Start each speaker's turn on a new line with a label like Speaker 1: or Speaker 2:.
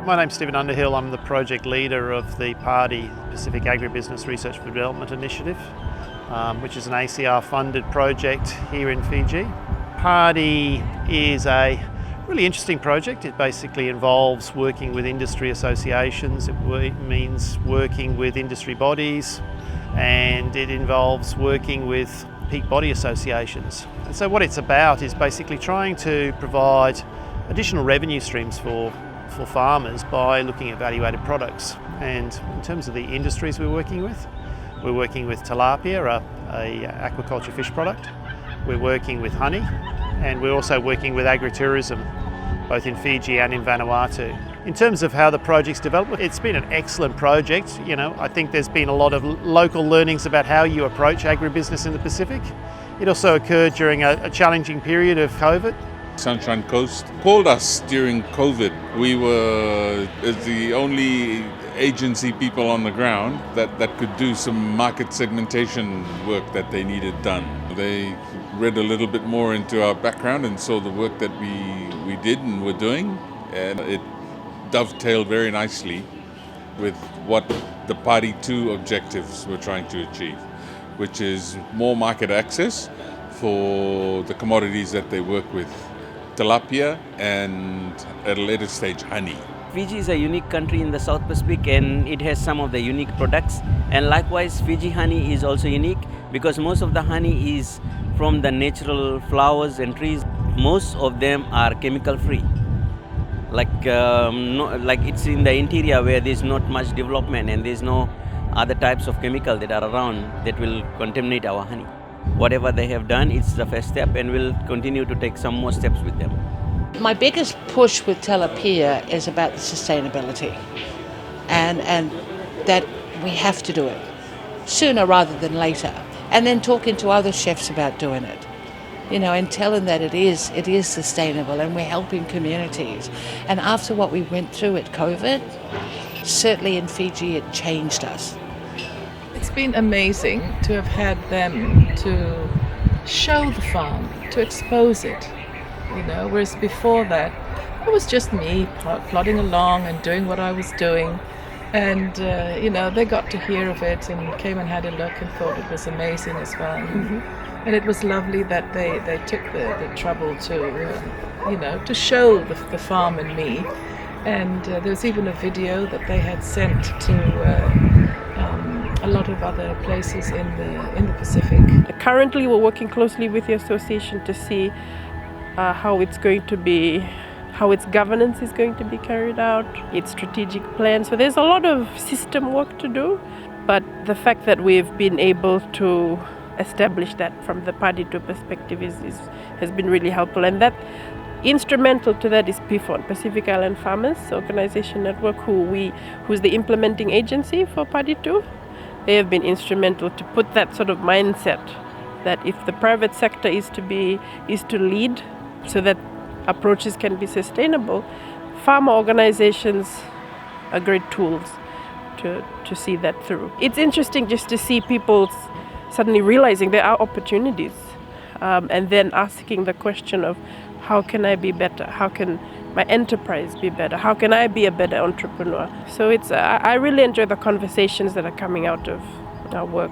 Speaker 1: My name's Stephen Underhill. I'm the project leader of the PARDI, Pacific Agribusiness Research and Development Initiative, which is an ACR funded project here in Fiji. PARDI is a really interesting project. It basically involves working with industry associations. It means working with industry bodies, and it involves working with peak body associations. And so what it's about is basically trying to provide additional revenue streams for farmers by looking at value-added products. And in terms of the industries we're working with tilapia, a aquaculture fish product. We're working with honey, and we're also working with agritourism, both in Fiji and in Vanuatu. In terms of how the project's developed, it's been an excellent project. I think there's been a lot of local learnings about how you approach agribusiness in the Pacific. It also occurred during a challenging period of COVID.
Speaker 2: Sunshine Coast called us during COVID. We were the only agency people on the ground that could do some market segmentation work that they needed done. They read a little bit more into our background and saw the work that we did and were doing, and it dovetailed very nicely with what the PARDI 2 objectives were trying to achieve, which is more market access for the commodities that they work with, tilapia and at a later stage honey.
Speaker 3: Fiji is a unique country in the South Pacific, and it has some of the unique products, and likewise Fiji honey is also unique because most of the honey is from the natural flowers and trees. Most of them are chemical free, like it's in the interior where there's not much development and there's no other types of chemical that are around that will contaminate our honey. Whatever they have done, it's the first step, and we'll continue to take some more steps with them.
Speaker 4: My biggest push with tilapia is about the sustainability and that we have to do it sooner rather than later, and then talking to other chefs about doing it, and telling that it is sustainable and we're helping communities. And after what we went through at COVID, certainly in Fiji it changed us.
Speaker 5: It's been amazing to have had them to show the farm, to expose it, whereas before that it was just me plodding along and doing what I was doing, and they got to hear of it and came and had a look and thought it was amazing as well. And it was lovely that they took the trouble to show the farm and me, and there was even a video that they had sent to a lot of other places in the Pacific.
Speaker 6: Currently we're working closely with the association to see how its governance is going to be carried out, its strategic plan. So there's a lot of system work to do, but the fact that we've been able to establish that from the PARDI 2 perspective has been really helpful. And that instrumental to that is PIFON, Pacific Island Farmers Organization Network, who's the implementing agency for PARDI 2. They have been instrumental to put that sort of mindset that if the private sector is to lead so that approaches can be sustainable, farmer organizations are great tools to see that through. It's interesting just to see people suddenly realizing there are opportunities, and then asking the question of how can I be better? How can my enterprise be better? How can I be a better entrepreneur? So I really enjoy the conversations that are coming out of our work.